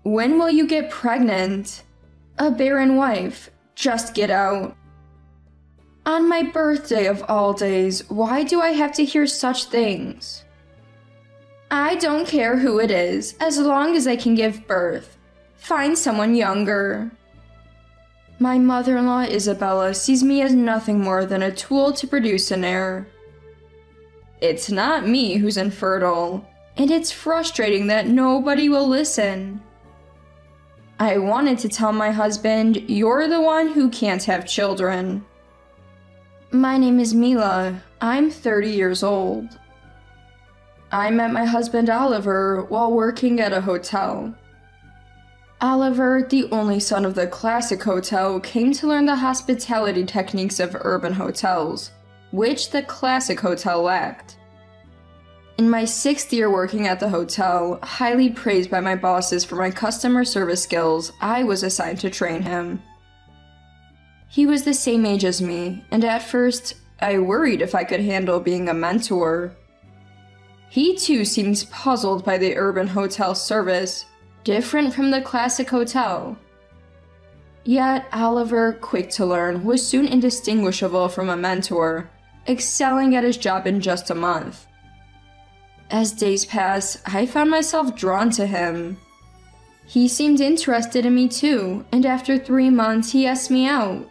When will you get pregnant? A barren wife. Just get out. On my birthday of all days, why do I have to hear such things? I don't care who it is, as long as I can give birth. Find someone younger. My mother-in-law Isabella sees me as nothing more than a tool to produce an heir. It's not me who's infertile, and it's frustrating that nobody will listen. I wanted to tell my husband, you're the one who can't have children. My name is Mila. I'm 30 years old. I met my husband Oliver while working at a hotel. Oliver, the only son of the classic hotel, came to learn the hospitality techniques of urban hotels, which the classic hotel lacked. In my 6th year working at the hotel, highly praised by my bosses for my customer service skills, I was assigned to train him. He was the same age as me, and at first, I worried if I could handle being a mentor. He too seems puzzled by the urban hotel service, different from the classic hotel. Yet Oliver, quick to learn, was soon indistinguishable from a mentor, excelling at his job in just a month. As days passed, I found myself drawn to him. He seemed interested in me too, and after 3 months he asked me out.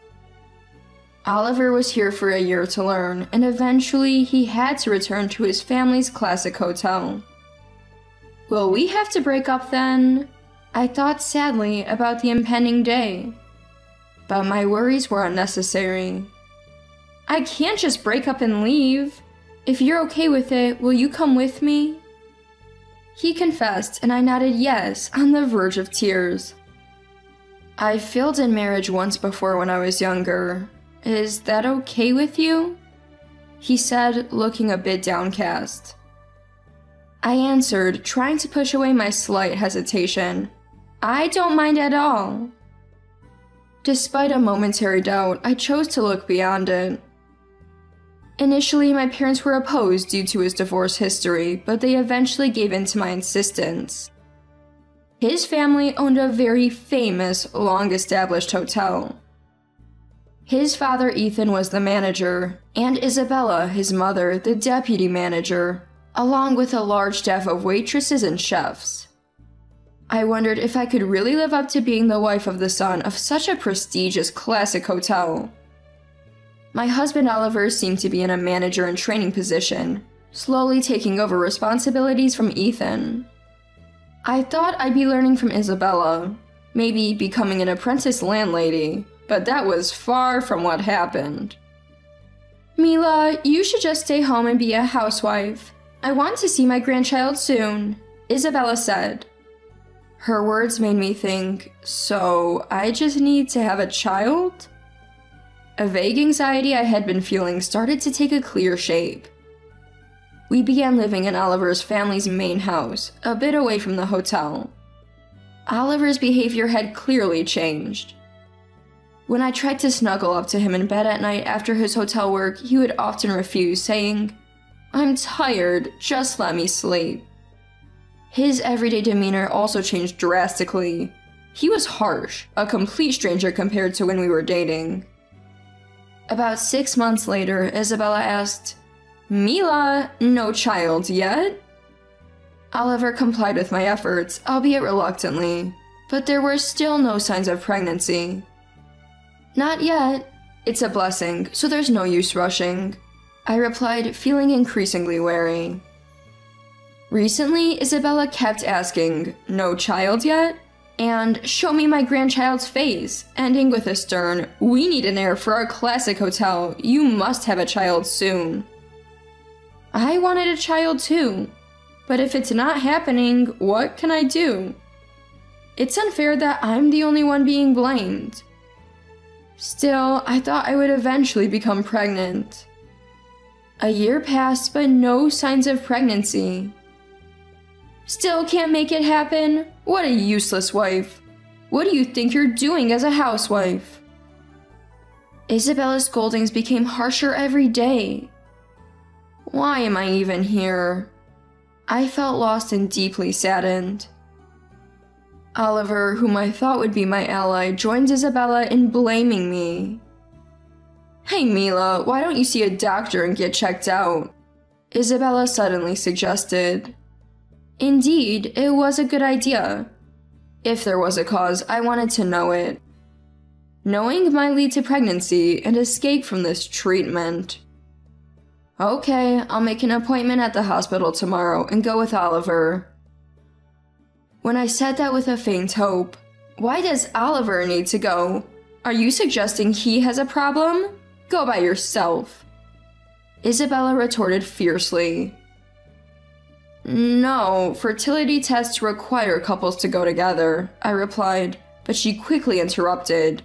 Oliver was here for a year to learn, and eventually he had to return to his family's classic hotel. Will we have to break up then? I thought sadly about the impending day. But my worries were unnecessary. I can't just break up and leave. If you're okay with it, will you come with me? He confessed, and I nodded yes, on the verge of tears. I failed in marriage once before when I was younger. Is that okay with you? He said, looking a bit downcast. I answered, trying to push away my slight hesitation. I don't mind at all. Despite a momentary doubt, I chose to look beyond it. Initially, my parents were opposed due to his divorce history, but they eventually gave in to my insistence. His family owned a very famous, long-established hotel. His father, Ethan, was the manager, and Isabella, his mother, the deputy manager, along with a large staff of waitresses and chefs. I wondered if I could really live up to being the wife of the son of such a prestigious classic hotel. My husband Oliver seemed to be in a manager and training position, slowly taking over responsibilities from Ethan. I thought I'd be learning from Isabella, maybe becoming an apprentice landlady, but that was far from what happened. Mila, you should just stay home and be a housewife. I want to see my grandchild soon, Isabella said. Her words made me think, so I just need to have a child? A vague anxiety I had been feeling started to take a clear shape. We began living in Oliver's family's main house, a bit away from the hotel. Oliver's behavior had clearly changed. When I tried to snuggle up to him in bed at night after his hotel work, he would often refuse, saying, "I'm tired, just let me sleep." His everyday demeanor also changed drastically. He was harsh, a complete stranger compared to when we were dating. About 6 months later, Isabella asked, "Mila, no child yet?" Oliver complied with my efforts, albeit reluctantly, but there were still no signs of pregnancy. "Not yet. It's a blessing, so there's no use rushing," I replied, feeling increasingly wary. Recently, Isabella kept asking, "No child yet?" and "Show me my grandchild's face," ending with a stern, "We need an heir for our classic hotel. You must have a child soon." I wanted a child too, but if it's not happening, what can I do? It's unfair that I'm the only one being blamed. Still, I thought I would eventually become pregnant. A year passed, but no signs of pregnancy. Still can't make it happen? What a useless wife. What do you think you're doing as a housewife? Isabella's scoldings became harsher every day. Why am I even here? I felt lost and deeply saddened. Oliver, whom I thought would be my ally, joins Isabella in blaming me. "Hey Mila, why don't you see a doctor and get checked out?" Isabella suddenly suggested. Indeed, it was a good idea. If there was a cause, I wanted to know it. Knowing might lead to pregnancy and escape from this treatment. Okay, I'll make an appointment at the hospital tomorrow and go with Oliver. When I said that with a faint hope, why does Oliver need to go? Are you suggesting he has a problem? Go by yourself. Isabella retorted fiercely. No, fertility tests require couples to go together, I replied, but she quickly interrupted.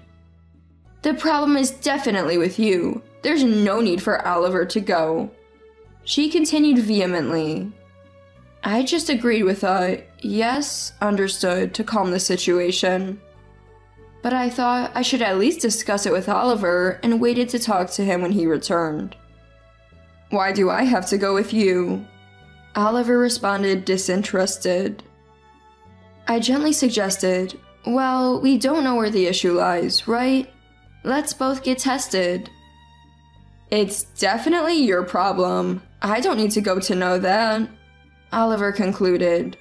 The problem is definitely with you. There's no need for Oliver to go. She continued vehemently. I just agreed with a yes, understood, to calm the situation. But I thought I should at least discuss it with Oliver and waited to talk to him when he returned. Why do I have to go with you? Oliver responded disinterested. I gently suggested, well, we don't know where the issue lies, right? Let's both get tested. It's definitely your problem. I don't need to go to know that, Oliver concluded.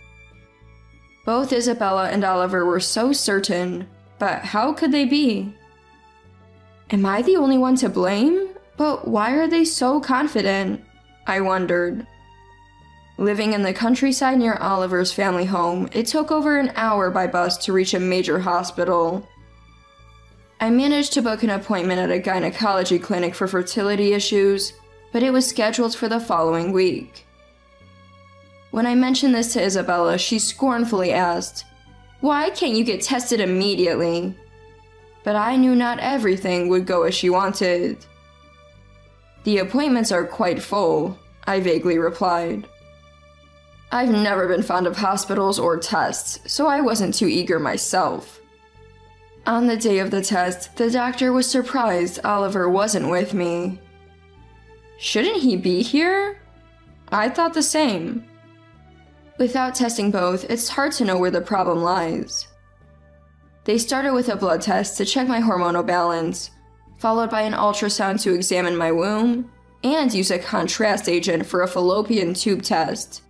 Both Isabella and Oliver were so certain, but how could they be? Am I the only one to blame? But why are they so confident? I wondered. Living in the countryside near Oliver's family home, it took over an hour by bus to reach a major hospital. I managed to book an appointment at a gynecology clinic for fertility issues, but it was scheduled for the following week. When I mentioned this to Isabella, she scornfully asked, "Why can't you get tested immediately?" But I knew not everything would go as she wanted. The appointments are quite full, I vaguely replied. I've never been fond of hospitals or tests, so I wasn't too eager myself. On the day of the test, the doctor was surprised Oliver wasn't with me. Shouldn't he be here? I thought the same. Without testing both, it's hard to know where the problem lies. They started with a blood test to check my hormonal balance, followed by an ultrasound to examine my womb, and use a contrast agent for a fallopian tube test.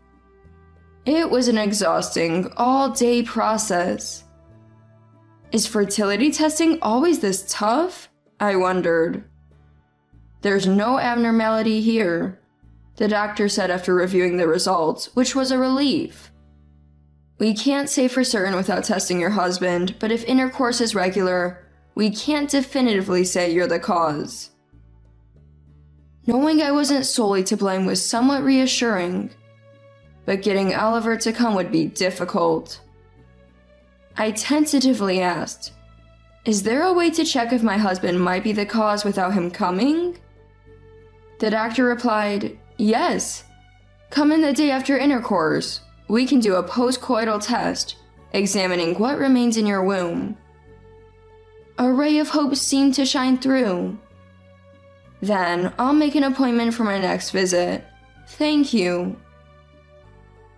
It was an exhausting, all-day process. Is fertility testing always this tough? I wondered. There's no abnormality here, the doctor said after reviewing the results, which was a relief. We can't say for certain without testing your husband, but if intercourse is regular, we can't definitively say you're the cause. Knowing I wasn't solely to blame was somewhat reassuring, but getting Oliver to come would be difficult. I tentatively asked, "Is there a way to check if my husband might be the cause without him coming?" The doctor replied, "Yes. Come in the day after intercourse. We can do a post-coital test, examining what remains in your womb." A ray of hope seemed to shine through. Then, I'll make an appointment for my next visit. Thank you.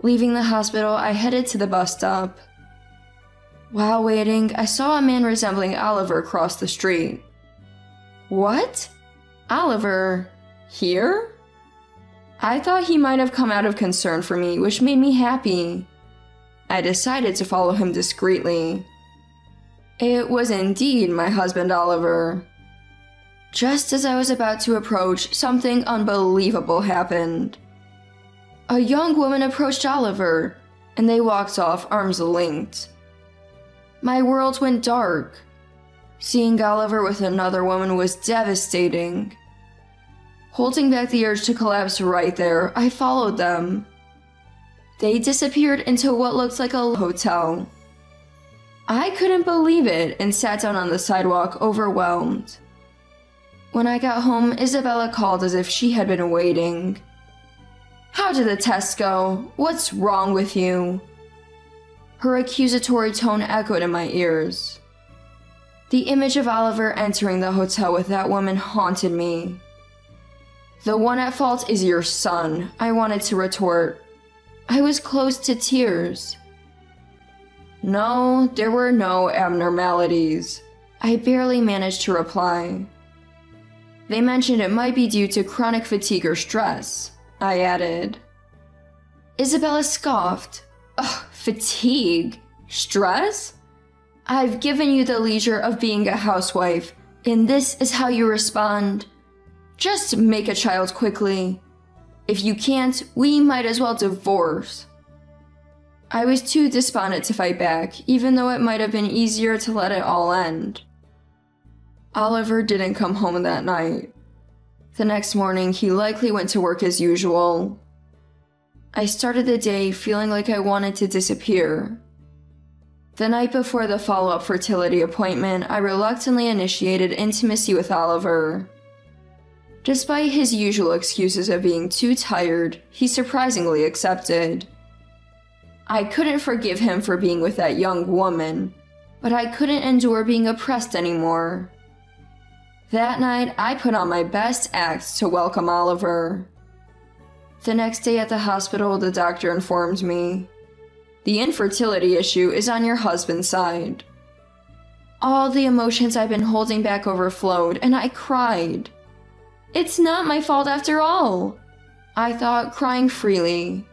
Leaving the hospital, I headed to the bus stop. While waiting, I saw a man resembling Oliver cross the street. What? Oliver? Here? I thought he might have come out of concern for me, which made me happy. I decided to follow him discreetly. It was indeed my husband Oliver. Just as I was about to approach, something unbelievable happened. A young woman approached Oliver, and they walked off arms linked. My world went dark. Seeing Oliver with another woman was devastating. Holding back the urge to collapse right there, I followed them. They disappeared into what looked like a hotel. I couldn't believe it and sat down on the sidewalk, overwhelmed. When I got home, Isabella called as if she had been waiting. How did the test go? What's wrong with you? Her accusatory tone echoed in my ears. The image of Oliver entering the hotel with that woman haunted me. The one at fault is your son, I wanted to retort. I was close to tears. No, there were no abnormalities. I barely managed to reply. They mentioned it might be due to chronic fatigue or stress, I added. Isabella scoffed. Ugh, fatigue? Stress? I've given you the leisure of being a housewife, and this is how you respond. Just make a child quickly. If you can't, we might as well divorce. I was too despondent to fight back, even though it might have been easier to let it all end. Oliver didn't come home that night. The next morning, he likely went to work as usual. I started the day feeling like I wanted to disappear. The night before the follow-up fertility appointment, I reluctantly initiated intimacy with Oliver. Despite his usual excuses of being too tired, he surprisingly accepted. I couldn't forgive him for being with that young woman, but I couldn't endure being oppressed anymore. That night, I put on my best act to welcome Oliver. The next day at the hospital, the doctor informed me, "The infertility issue is on your husband's side." All the emotions I've been holding back overflowed, and I cried. It's not my fault after all, I thought, crying freely.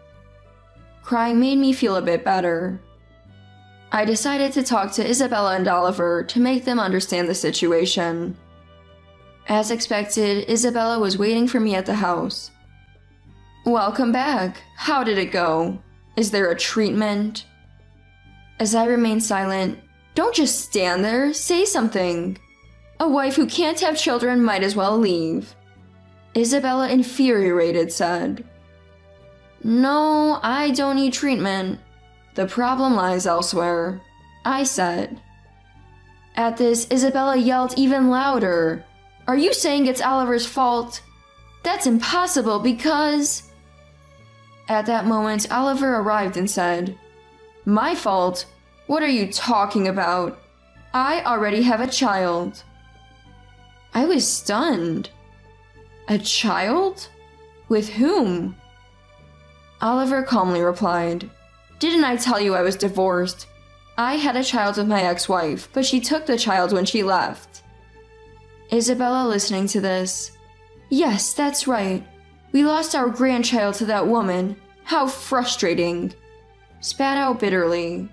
Crying made me feel a bit better. I decided to talk to Isabella and Oliver to make them understand the situation. As expected, Isabella was waiting for me at the house. Welcome back. How did it go? Is there a treatment? As I remained silent, don't just stand there, say something. A wife who can't have children might as well leave. Isabella, infuriated, said, No, I don't need treatment. The problem lies elsewhere, I said. At this, Isabella yelled even louder. Are you saying it's Oliver's fault? That's impossible because... At that moment, Oliver arrived and said, My fault? What are you talking about? I already have a child. I was stunned. A child? With whom? Oliver calmly replied, Didn't I tell you I was divorced? I had a child with my ex-wife, but she took the child when she left. Isabella, listening to this, Yes, that's right. We lost our grandchild to that woman. How frustrating. Spat out bitterly.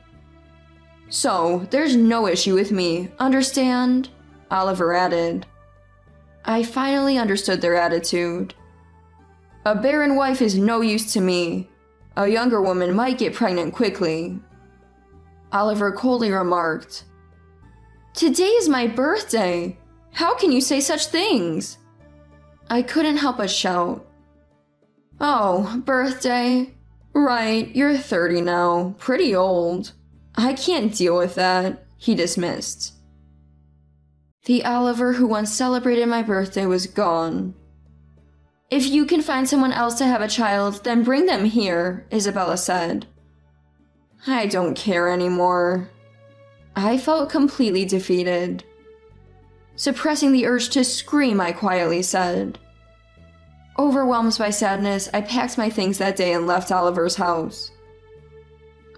So, there's no issue with me, understand? Oliver added. I finally understood their attitude. A barren wife is no use to me. A younger woman might get pregnant quickly. Oliver coldly remarked, Today is my birthday. How can you say such things? I couldn't help but shout. Oh, birthday? Right, you're 30 now. Pretty old. I can't deal with that, he dismissed. The Oliver who once celebrated my birthday was gone. If you can find someone else to have a child, then bring them here, Isabella said. I don't care anymore. I felt completely defeated. Suppressing the urge to scream, I quietly said. Overwhelmed by sadness, I packed my things that day and left Oliver's house.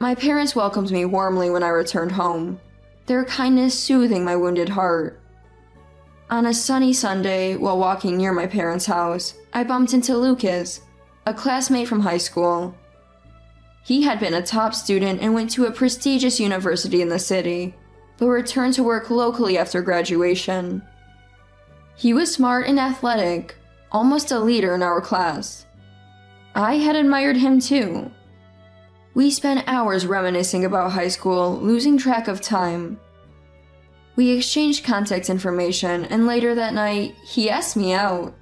My parents welcomed me warmly when I returned home, their kindness soothing my wounded heart. On a sunny Sunday, while walking near my parents' house, I bumped into Lucas, a classmate from high school. He had been a top student and went to a prestigious university in the city, but returned to work locally after graduation. He was smart and athletic, almost a leader in our class. I had admired him too. We spent hours reminiscing about high school, losing track of time. We exchanged contact information, and later that night, he asked me out.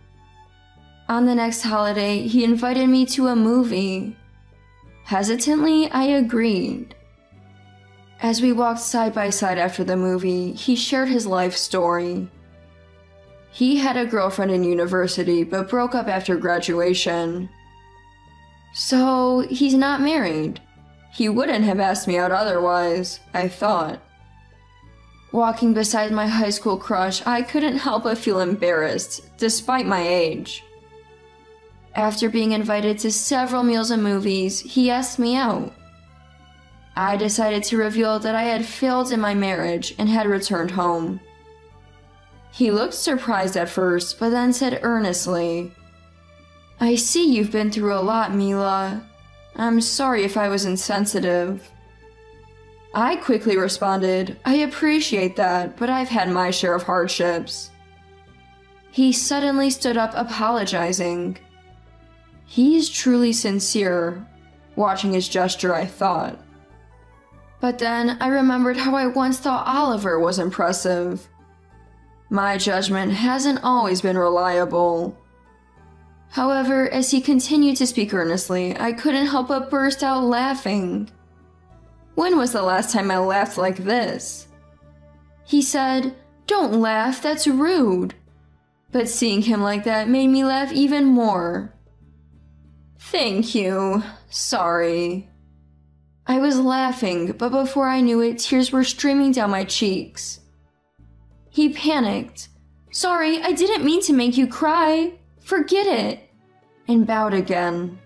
On the next holiday, he invited me to a movie. Hesitantly, I agreed. As we walked side by side after the movie, he shared his life story. He had a girlfriend in university, but broke up after graduation. So, he's not married. He wouldn't have asked me out otherwise, I thought. Walking beside my high school crush, I couldn't help but feel embarrassed, despite my age. After being invited to several meals and movies, he asked me out. I decided to reveal that I had failed in my marriage and had returned home. He looked surprised at first, but then said earnestly, "I see you've been through a lot, Mila. I'm sorry if I was insensitive." I quickly responded, "I appreciate that, but I've had my share of hardships." He suddenly stood up apologizing. He's truly sincere. Watching his gesture, I thought. But then I remembered how I once thought Oliver was impressive. My judgment hasn't always been reliable. However, as he continued to speak earnestly, I couldn't help but burst out laughing. When was the last time I laughed like this? He said, "Don't laugh, that's rude." But seeing him like that made me laugh even more. "Thank you. Sorry." I was laughing, but before I knew it, tears were streaming down my cheeks. He panicked. "Sorry, I didn't mean to make you cry. Forget it," and bowed again.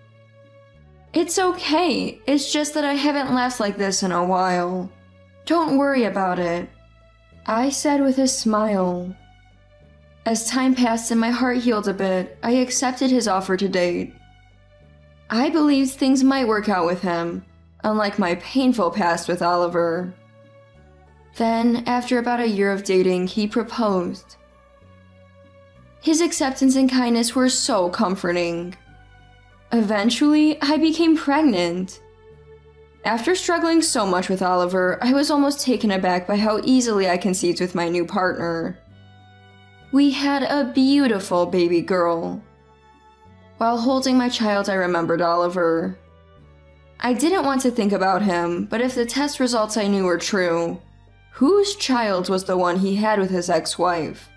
"It's okay. It's just that I haven't laughed like this in a while. Don't worry about it," I said with a smile. As time passed and my heart healed a bit, I accepted his offer to date. I believed things might work out with him, unlike my painful past with Oliver. Then, after about a year of dating, he proposed. His acceptance and kindness were so comforting. Eventually, I became pregnant. After struggling so much with Oliver, I was almost taken aback by how easily I conceived with my new partner. We had a beautiful baby girl. While holding my child, I remembered Oliver. I didn't want to think about him, but if the test results I knew were true, whose child was the one he had with his ex-wife?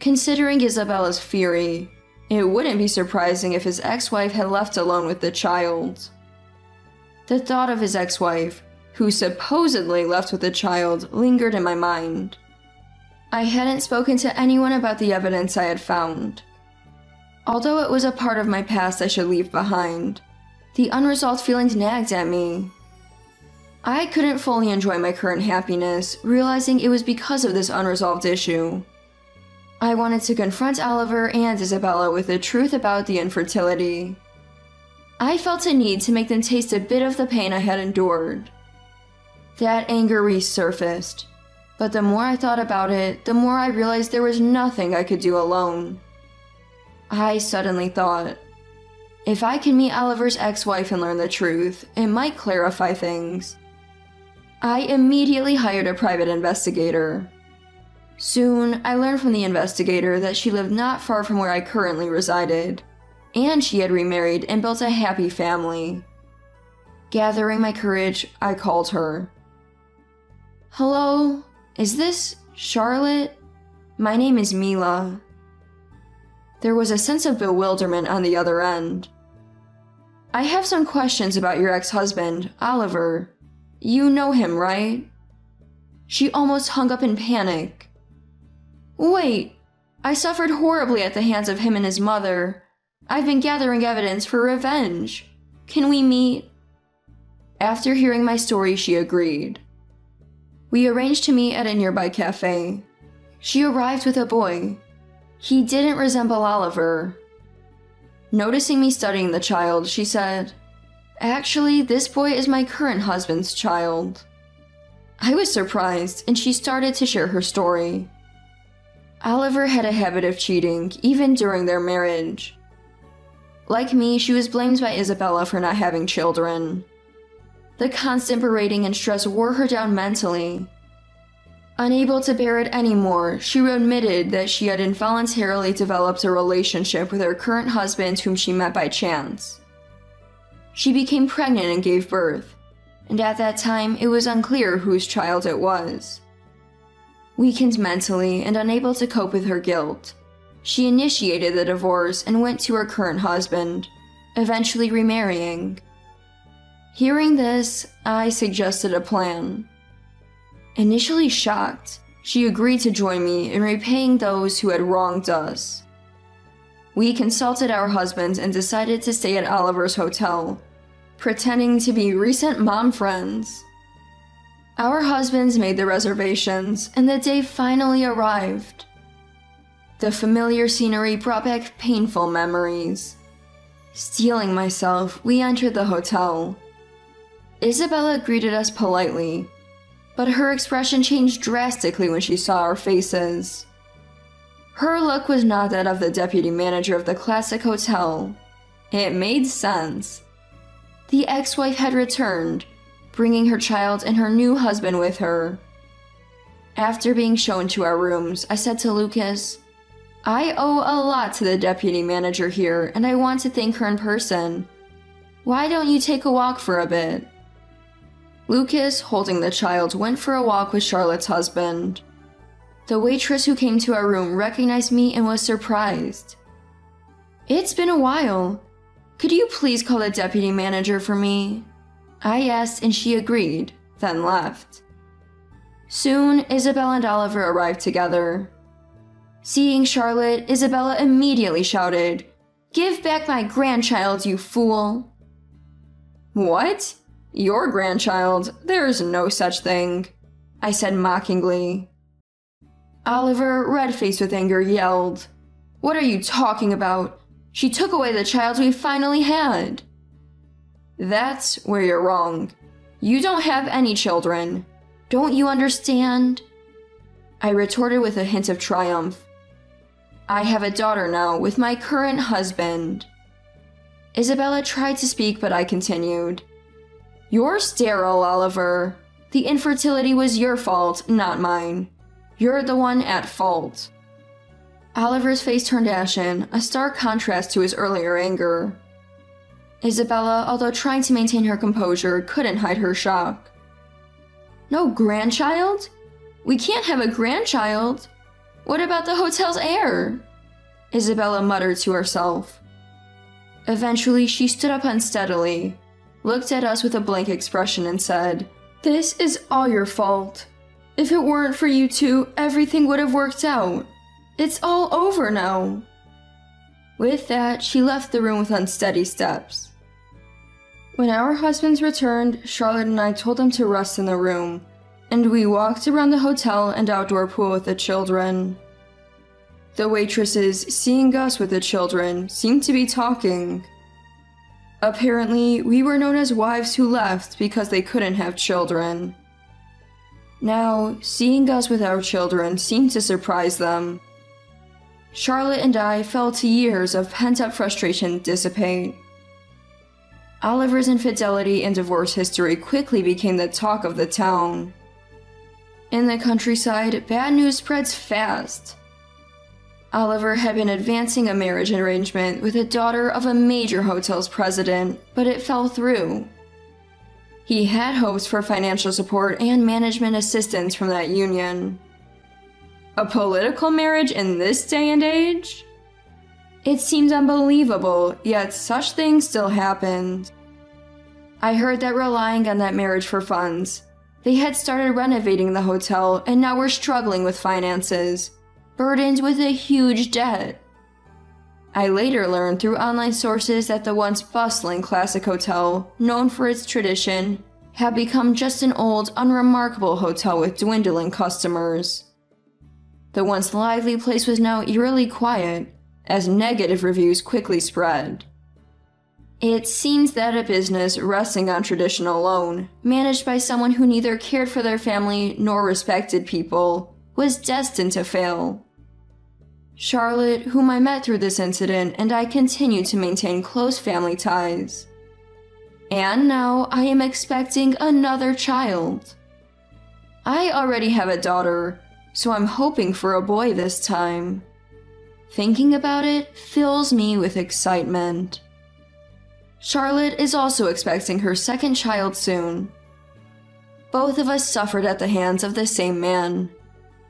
Considering Isabella's fury, it wouldn't be surprising if his ex-wife had left alone with the child. The thought of his ex-wife, who supposedly left with the child, lingered in my mind. I hadn't spoken to anyone about the evidence I had found. Although it was a part of my past I should leave behind, the unresolved feelings nagged at me. I couldn't fully enjoy my current happiness, realizing it was because of this unresolved issue. I wanted to confront Oliver and Isabella with the truth about the infertility. I felt a need to make them taste a bit of the pain I had endured. That anger resurfaced, but the more I thought about it, the more I realized there was nothing I could do alone. I suddenly thought, if I can meet Oliver's ex-wife and learn the truth, it might clarify things. I immediately hired a private investigator. Soon, I learned from the investigator that she lived not far from where I currently resided, and she had remarried and built a happy family. Gathering my courage, I called her. "Hello, is this Charlotte? My name is Mila." There was a sense of bewilderment on the other end. "I have some questions about your ex-husband, Oliver. You know him, right?" She almost hung up in panic. "Wait, I suffered horribly at the hands of him and his mother. I've been gathering evidence for revenge. Can we meet?" After hearing my story, she agreed. We arranged to meet at a nearby cafe. She arrived with a boy. He didn't resemble Oliver. Noticing me studying the child, she said, "Actually, this boy is my current husband's child." I was surprised, and she started to share her story. Oliver had a habit of cheating, even during their marriage. Like me, she was blamed by Isabella for not having children. The constant berating and stress wore her down mentally. Unable to bear it anymore, she admitted that she had involuntarily developed a relationship with her current husband whom she met by chance. She became pregnant and gave birth, and at that time it was unclear whose child it was. Weakened mentally and unable to cope with her guilt, she initiated the divorce and went to her current husband, eventually remarrying. Hearing this, I suggested a plan. Initially shocked, she agreed to join me in repaying those who had wronged us. We consulted our husbands and decided to stay at Oliver's hotel, pretending to be recent mom friends. Our husbands made the reservations, and the day finally arrived. The familiar scenery brought back painful memories. Steeling myself, we entered the hotel. Isabella greeted us politely, but her expression changed drastically when she saw our faces. Her look was not that of the deputy manager of the classic hotel. It made sense. The ex-wife had returned, bringing her child and her new husband with her. After being shown to our rooms, I said to Lucas, "I owe a lot to the deputy manager here, and I want to thank her in person. Why don't you take a walk for a bit?" Lucas, holding the child, went for a walk with Charlotte's husband. The waitress who came to our room recognized me and was surprised. "It's been a while. Could you please call the deputy manager for me?" I asked and she agreed, then left. Soon, Isabella and Oliver arrived together. Seeing Charlotte, Isabella immediately shouted, "Give back my grandchild, you fool!" "What? Your grandchild? There's no such thing," I said mockingly. Oliver, red-faced with anger, yelled, "What are you talking about? She took away the child we finally had." "That's where you're wrong. You don't have any children. Don't you understand?" I retorted with a hint of triumph. "I have a daughter now with my current husband." Isabella tried to speak, but I continued. "You're sterile, Oliver. The infertility was your fault, not mine. You're the one at fault." Oliver's face turned ashen, a stark contrast to his earlier anger. Isabella, although trying to maintain her composure, couldn't hide her shock. "No grandchild? We can't have a grandchild. What about the hotel's heir?" Isabella muttered to herself. Eventually, she stood up unsteadily, looked at us with a blank expression and said, "This is all your fault. If it weren't for you two, everything would have worked out. It's all over now." With that, she left the room with unsteady steps. When our husbands returned, Charlotte and I told them to rest in the room, and we walked around the hotel and outdoor pool with the children. The waitresses, seeing us with the children, seemed to be talking. Apparently, we were known as wives who left because they couldn't have children. Now, seeing us with our children seemed to surprise them. Charlotte and I felt years of pent-up frustration dissipate. Oliver's infidelity and divorce history quickly became the talk of the town. In the countryside, bad news spreads fast. Oliver had been advancing a marriage arrangement with a daughter of a major hotel's president, but it fell through. He had hopes for financial support and management assistance from that union. A political marriage in this day and age? It seemed unbelievable, yet such things still happened. I heard that relying on that marriage for funds, they had started renovating the hotel and now were struggling with finances, burdened with a huge debt. I later learned through online sources that the once bustling classic hotel, known for its tradition, had become just an old, unremarkable hotel with dwindling customers. The once lively place was now eerily quiet, as negative reviews quickly spread. It seems that a business resting on tradition alone, managed by someone who neither cared for their family nor respected people, was destined to fail. Charlotte, whom I met through this incident, and I continue to maintain close family ties. And now I am expecting another child. I already have a daughter, so I'm hoping for a boy this time. Thinking about it fills me with excitement. Charlotte is also expecting her second child soon. Both of us suffered at the hands of the same man,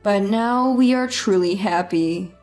but now we are truly happy.